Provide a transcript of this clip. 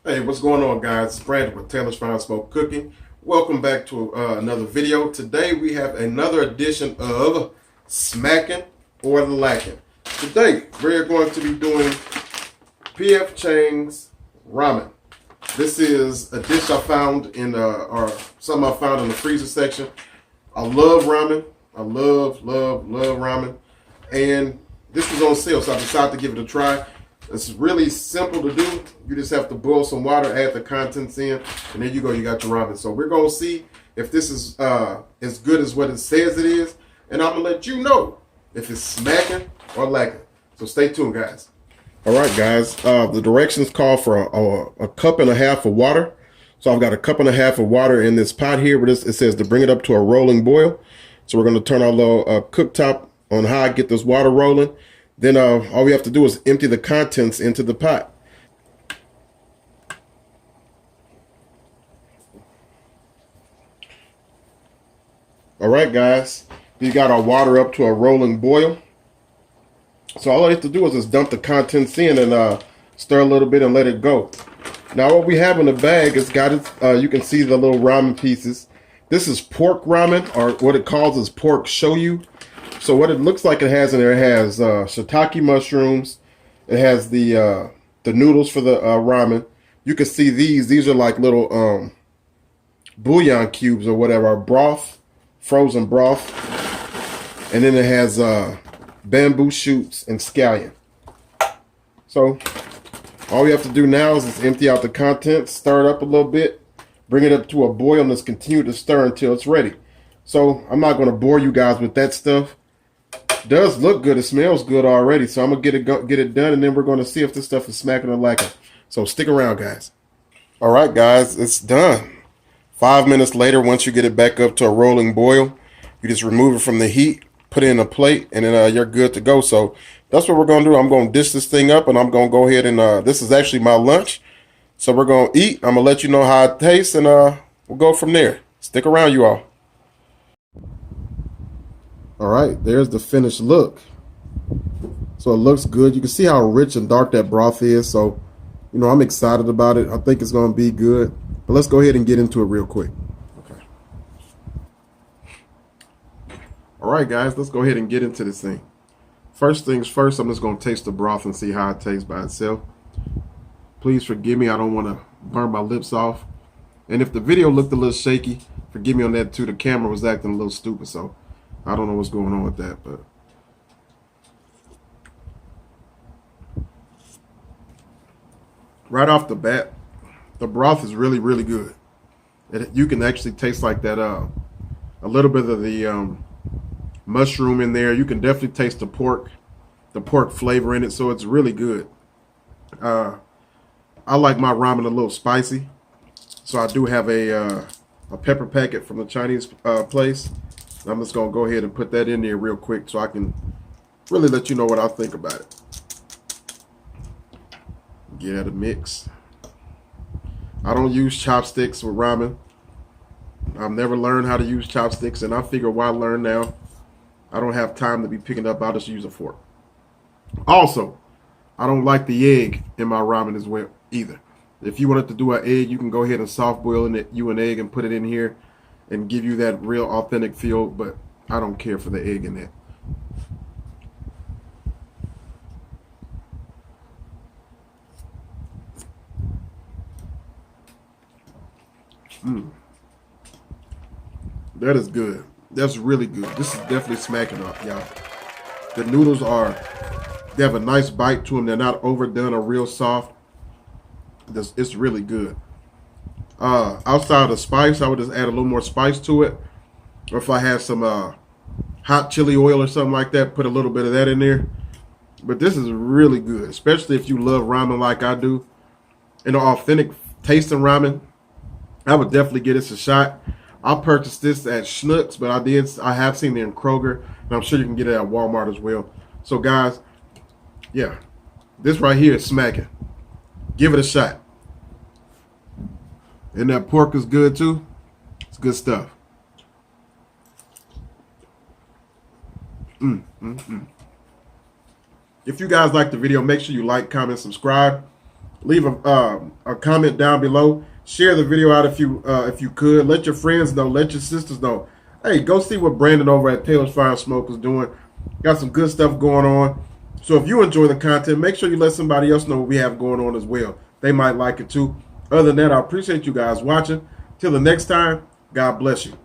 Hey, what's going on, guys? It's Brandon with Taylor's Fine Smoke Cooking. Welcome back to another video. Today we have another edition of Smacking or Lacking. Today we're going to be doing P.F. Chang's ramen. This is a dish I found in or something I found in the freezer section. I love ramen. I love ramen, and this was on sale, so I decided to give it a try. It's really simple to do. You just have to boil some water, add the contents in, and there you go. You got your ramen. So we're gonna see if this is as good as what it says it is, and I'm gonna let you know if it's smacking or lacking. So stay tuned, guys. All right, guys. The directions call for a cup and a half of water. So I've got a cup and a half of water in this pot here, but it says to bring it up to a rolling boil. So we're going to turn our little cooktop on high, get this water rolling. Then all we have to do is empty the contents into the pot. All right, guys. We got our water up to a rolling boil. So all I have to do is just dump the contents in and stir a little bit and let it go. Now what we have in the bag is got it. You can see the little ramen pieces. This is pork ramen, or what it calls is pork shoyu. So what it looks like it has in there, it has shiitake mushrooms. It has the noodles for the ramen. You can see these. These are like little bouillon cubes or whatever, broth, frozen broth. And then it has bamboo shoots and scallion. So all we have to do now is just empty out the contents, stir it up a little bit, bring it up to a boil, and just continue to stir until it's ready. So I'm not going to bore you guys with that stuff. It does look good. It smells good already. So I'm going to get it done, and then we're going to see if this stuff is smacking or lacking. So stick around, guys. All right, guys, it's done. 5 minutes later, once you get it back up to a rolling boil, you just remove it from the heat, put it in a plate, and then you're good to go. So that's what we're going to do. I'm going to dish this thing up, and I'm going to go ahead and this is actually my lunch. So we're going to eat. I'm going to let you know how it tastes, and we'll go from there. Stick around, you all. All right, there's the finished look. So it looks good. You can see how rich and dark that broth is. So, you know, I'm excited about it. I think it's going to be good. But let's go ahead and get into it real quick. Okay. All right, guys, let's go ahead and get into this thing. First things first, I'm just going to taste the broth and see how it tastes by itself. Please forgive me. I don't want to burn my lips off. And if the video looked a little shaky, forgive me on that too. The camera was acting a little stupid, so I don't know what's going on with that. But right off the bat, the broth is really, really good. You can actually taste like that a little bit of the mushroom in there. You can definitely taste the pork flavor in it, so it's really good. I like my ramen a little spicy, so I do have a pepper packet from the Chinese place. I'm just gonna go ahead and put that in there real quick so I can really let you know what I think about it. Get it a mix. I don't use chopsticks with ramen. I've never learned how to use chopsticks, and I figure why learn now? I don't have time to be picking up. I'll just use a fork. Also, I don't like the egg in my ramen as well either. If you wanted to do an egg, you can go ahead and soft boil an egg and put it in here and give you that real authentic feel, but I don't care for the egg in that. That is good. That's really good. This is definitely smacking up, y'all. The noodles they have a nice bite to them. They're not overdone or real soft. It's really good. Outside of the spice, I would just add a little more spice to it. Or if I had some hot chili oil or something like that, put a little bit of that in there. But this is really good, especially if you love ramen like I do. And the authentic tasting ramen, I would definitely give this a shot. I purchased this at Schnucks, but I have seen it in Kroger, and I'm sure you can get it at Walmart as well. So guys, yeah, this right here is smacking. Give it a shot. And that pork is good too. It's good stuff. If you guys like the video, make sure you like, comment, subscribe. Leave a comment down below. Share the video out if you could. Let your friends know. Let your sisters know. Hey, go see what Brandon over at Taylor's Fire Smoke is doing. Got some good stuff going on. So if you enjoy the content, make sure you let somebody else know what we have going on as well. They might like it too. Other than that, I appreciate you guys watching. Till the next time, God bless you.